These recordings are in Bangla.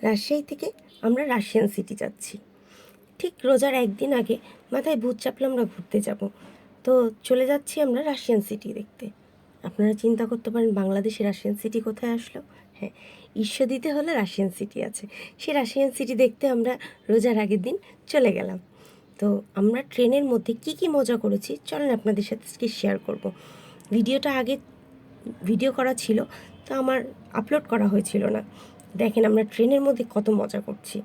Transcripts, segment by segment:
রাজশাহী থেকে আমরা রাশিয়ান সিটি যাচ্ছি। ঠিক রোজার একদিন আগে মাথায় ভূত চাপলে আমরা ঘুরতে যাব। তো চলে যাচ্ছি আমরা রাশিয়ান সিটি দেখতে। আপনারা চিন্তা করতে পারেন বাংলাদেশে রাশিয়ান সিটি কোথায় আসলো? হ্যাঁ, ঈশ্বরদীতে হলে রাশিয়ান সিটি আছে। সেই রাশিয়ান সিটি দেখতে আমরা রোজার আগের দিন চলে গেলাম। তো আমরা ট্রেনের মধ্যে কি মজা করেছি চলেন আপনাদের সাথে আজকে শেয়ার করব। ভিডিওটা আগে ভিডিও করা ছিল, তো আমার আপলোড করা হয়েছিল না। দেখেন আমরা ট্রেনের মধ্যে কত মজা করছি।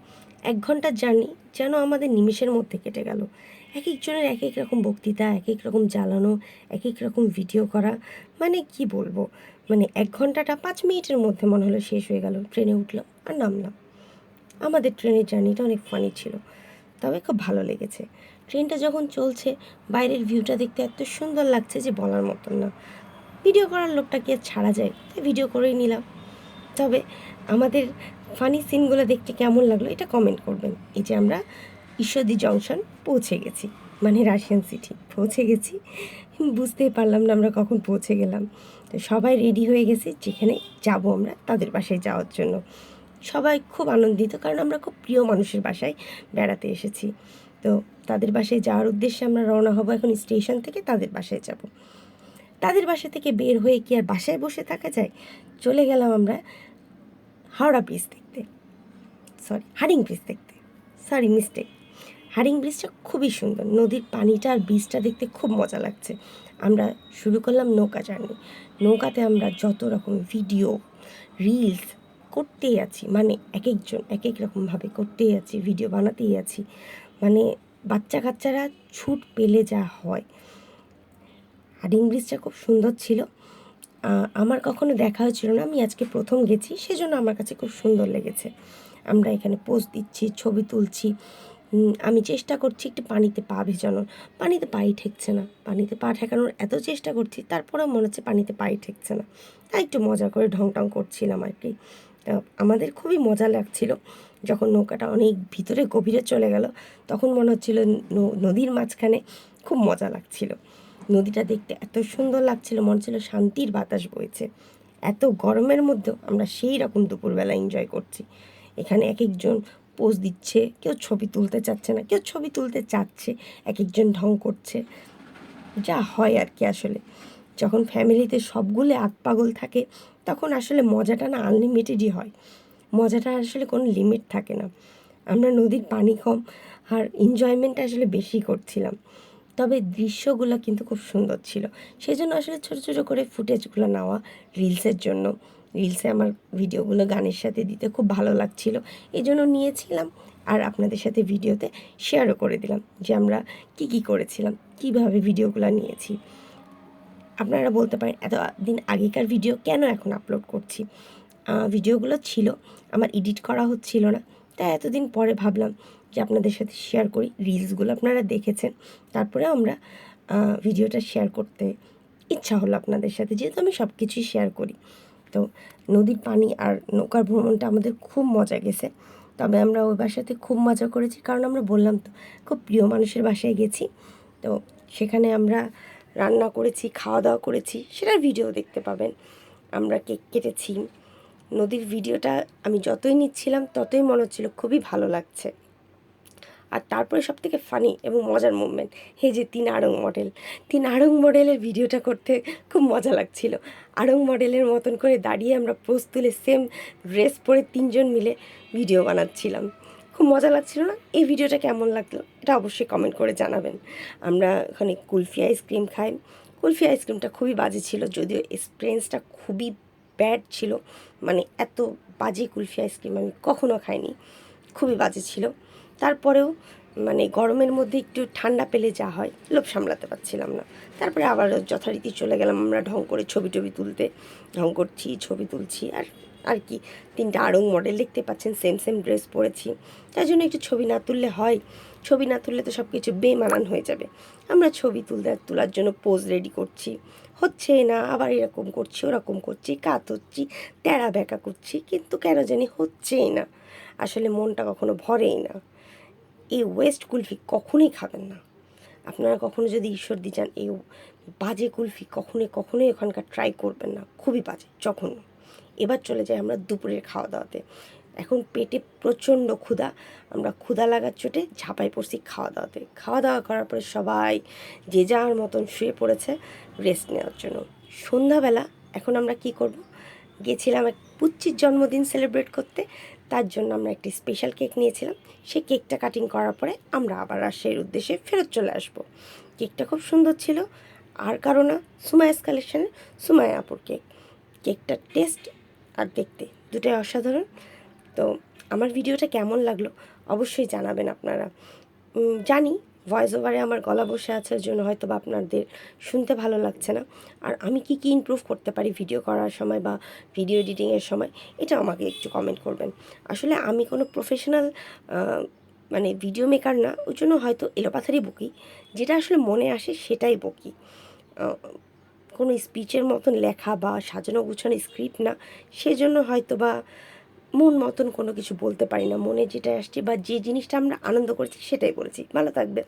1 ঘন্টার জার্নি যেন আমাদের নিমেষের মধ্যে কেটে গেল। এক একজনের এক এক রকম বক্তৃতা, এক এক রকম জ্বালানো, এক এক রকম ভিডিও করা, মানে কি বলবো, মানে 1 ঘন্টাটা 5 মিনিটের মধ্যে মনে হলো শেষ হয়ে গেল। ট্রেনে উঠলাম আর নামলাম। আমাদের ট্রেনের জার্নিটা অনেক ফানি ছিল, তবে খুব ভালো লেগেছে। ট্রেনটা যখন চলছে বাইরের ভিউটা দেখতে এত সুন্দর লাগছে যে বলার মতন না। ভিডিও করার লোকটা কি আর ছাড়া যায়, তাই ভিডিও করেই নিলাম। তবে আমাদের ফানি সিনগুলো দেখতে কেমন লাগলো এটা কমেন্ট করবেন। এই যে আমরা ঈশ্বরদী জংশন পৌঁছে গেছি, মানে রাশিয়ান সিটি পৌঁছে গেছি। বুঝতেই পারলাম না আমরা কখন পৌঁছে গেলাম। তো সবাই রেডি হয়ে গেছি, যেখানে যাব আমরা তাদের বাসায় যাওয়ার জন্য। সবাই খুব আনন্দিত, কারণ আমরা খুব প্রিয় মানুষের বাসায় বেড়াতে এসেছি। তো তাদের বাসায় যাওয়ার উদ্দেশ্যে আমরা রওনা হব। এখন স্টেশন থেকে তাদের বাসায় যাব। তাদের বাসা থেকে বের হয়ে কি আর বাসায় বসে থাকা যায়? চলে গেলাম আমরা হাওড়া ব্রিজ দেখতে, হারিং ব্রিজ দেখতে, মিস্টেক। হারিং ব্রিজটা খুবই সুন্দর, নদীর পানিটা আর ব্রিজটা দেখতে খুব মজা লাগছে। আমরা শুরু করলাম নৌকা জার্নি। নৌকাতে আমরা যত রকম ভিডিও, রিলস করতেই আছি, মানে এক একজন এক এক রকমভাবে করতেই আছি, ভিডিও বানাতেই আছি। মানে বাচ্চা কাচ্চারা ছুট পেলে যা হয়। হারিং ব্রিজটা খুব সুন্দর ছিল। আমার কখনো দেখা হয়েছিল না, আমি আজকে প্রথম গেছি, সেজন্য আমার কাছে খুব সুন্দর লেগেছে। আমরা এখানে পোজ দিচ্ছি, ছবি তুলছি। আমি চেষ্টা করছি একটু পানিতে পা ভেজানোর, পানিতে পাই ঠেকছে না। পানিতে পা ঠেকানোর এত চেষ্টা করছি, তারপরেও মনে হচ্ছে পানিতে পাই ঠেকছে না। তাই একটু মজা করে ঢং টং করছিলাম আর কি। আমাদের খুবই মজা লাগছিল। যখন নৌকাটা অনেক ভিতরে গভীরে চলে গেল, তখন মনে হচ্ছিল নদীর মাঝখানে খুব মজা লাগছিল। নদীটা দেখতে এত সুন্দর লাগছিল, মনে হচ্ছিল শান্তির বাতাস বইছে। এত গরমের মধ্যেও আমরা সেই রকম দুপুরবেলা এনজয় করছি। এখানে এক একজন পোজ দিচ্ছে, কেউ ছবি তুলতে চাচ্ছে না, কেউ ছবি তুলতে চাচ্ছে, এক একজন ঢং করছে। যা হয় আর কি, আসলে যখন ফ্যামিলিতে সবগুলো পাগল থাকে তখন আসলে মজাটা না আনলিমিটেডই হয়। মজাটা আসলে কোনো লিমিট থাকে না। আমরা নদীর পানি কম আর এনজয়মেন্ট আসলে বেশি করছিলাম। তবে দৃশ্যগুলো কিন্তু খুব সুন্দর ছিল, সেই জন্য আসলে ছোটো ছোটো করে ফুটেজগুলো নেওয়া রিলসের জন্য। রিলসে আমার ভিডিওগুলো গানের সাথে দিতে খুব ভালো লাগছিল, এই জন্য নিয়েছিলাম। আর আপনাদের সাথে ভিডিওতে শেয়ারও করে দিলাম যে আমরা কী করেছিলাম, কীভাবে ভিডিওগুলো নিয়েছি। আপনারা বলতে পারেন এত দিন আগেকার ভিডিও কেন এখন আপলোড করছি। ভিডিওগুলো ছিল, আমার এডিট করা হচ্ছিল না, তাই এতদিন পরে ভাবলাম যে আপনাদের সাথে শেয়ার করি। রিলসগুলো আপনারা দেখেছেন, তারপরে আমরা ভিডিওটা শেয়ার করতে ইচ্ছা হলো আপনাদের সাথে, যেহেতু আমি সব কিছুই শেয়ার করি। তো নদীর পানি আর নৌকার ভ্রমণটা আমাদের খুব মজা গেছে। তবে আমরা ওই বাসাতে খুব মজা করেছি, কারণ আমরা বললাম তো খুব প্রিয় মানুষের বাসায় গেছি। তো সেখানে আমরা রান্না করেছি, খাওয়া দাওয়া করেছি, সেটার ভিডিও দেখতে পাবেন। আমরা কেক কেটেছি। নদীর ভিডিওটা আমি যতই নিচ্ছিলাম ততই মনে হচ্ছিল খুবই ভালো লাগছে। আর তারপরে সবথেকে ফানি এবং মজার মুভমেন্ট, এই যে 3 আড়ং মডেল, 3 আড়ং মডেলের ভিডিওটা করতে খুব মজা লাগছিল। আড়ং মডেলের মতন করে দাঁড়িয়ে আমরা পোজ তুলে সেম ড্রেস পরে 3জন মিলে ভিডিও বানাচ্ছিলাম। খুব মজা লাগছিল না? এই ভিডিওটা কেমন লাগলো এটা অবশ্যই কমেন্ট করে জানাবেন। আমরা ওখানে কুলফি আইসক্রিম খাই। কুলফি আইসক্রিমটা খুবই বাজে ছিল, যদিও এক্সপিরিয়েন্সটা খুবই ব্যাড ছিল। মানে এত বাজে কুলফি আইসক্রিম আমি কখনো খাইনি, খুবই বাজে ছিল। তারপরেও মানে গরমের মধ্যে একটু ঠান্ডা পেলে যা হয়, লোভ সামলাতে পারছিলাম না। তারপরে আবার যথারীতি চলে গেলাম আমরা ঢং করে ছবি টবি তুলতে। ঢং করছি, ছবি তুলছি, আর আর কি 3টা আড়ং মডেল দেখতে পাচ্ছেন, সেম ড্রেস পরেছি। তাই জন্য একটু ছবি না তুললে হয়? ছবি না তুললে তো সব কিছু বেমানান হয়ে যাবে। আমরা ছবি তোলার জন্য পোজ রেডি করছি, হচ্ছে না, আবার এরকম করছি, ওরকম করছি, কাত হচ্ছি, তেড়া ব্যাকা করছি, কিন্তু কেন জানি হচ্ছেই না। আসলে মনটা কখনো ভরেই না। এই ওয়েস্ট কুলফি কখনোই খাবেন না। আপনারা কখনো যদি ঈশ্বরদী যান, এই বাজে কুলফি কখনোই ওখানকার ট্রাই করবেন না, খুবই বাজে, জঘন্য। এবার চলে যাই আমরা দুপুরের খাওয়া দাওয়াতে। এখন পেটে প্রচণ্ড ক্ষুধা, আমরা ক্ষুধা লাগার চোটে ঝাঁপাই পড়ছি খাওয়া দাওয়া করার পরে সবাই যে যার মতন শুয়ে পড়েছে রেস্ট নেওয়ার জন্য। সন্ধ্যাবেলা এখন আমরা কি করব, গেছিলাম এক পুচ্চির জন্মদিন সেলিব্রেট করতে, তার জন্য আমরা একটি স্পেশাল কেক নিয়েছিলাম। সেই কেকটা কাটিং করার পরে আমরা আবার রাজশাহীর উদ্দেশ্যে ফেরত চলে আসব। কেকটা খুব সুন্দর ছিল, আর কারো না, সুমায়াস কালেকশনের সুমায়া আপুর কেকটার টেস্ট আর দেখতে দুটোই অসাধারণ। তো আমার ভিডিওটা কেমন লাগলো অবশ্যই জানাবেন আপনারা। জানি ভয়েস ওভারে আমার গলা বসে আছে, ওর জন্য হয়তো বা আপনাদের শুনতে ভালো লাগছে না। আর আমি কি কি ইমপ্রুভ করতে পারি ভিডিও করার সময় বা ভিডিও এডিটিংয়ের সময়, এটা আমাকে একটু কমেন্ট করবেন। আসলে আমি কোনো প্রফেশনাল মানে ভিডিও মেকার না, ওই জন্য হয়তো এলোপাথারি বকি, যেটা আসলে মনে আসে সেটাই বকি। কোনো স্পিচের মতন লেখা বা সাজানো গুছানো স্ক্রিপ্ট না, সেজন্য হয়তো বা মন মতন কোনো কিছু বলতে পারি না, মনে যেটা আসছে বা যে জিনিসটা আমরা আনন্দ করেছি সেটাই বলেছি। ভালো থাকবে।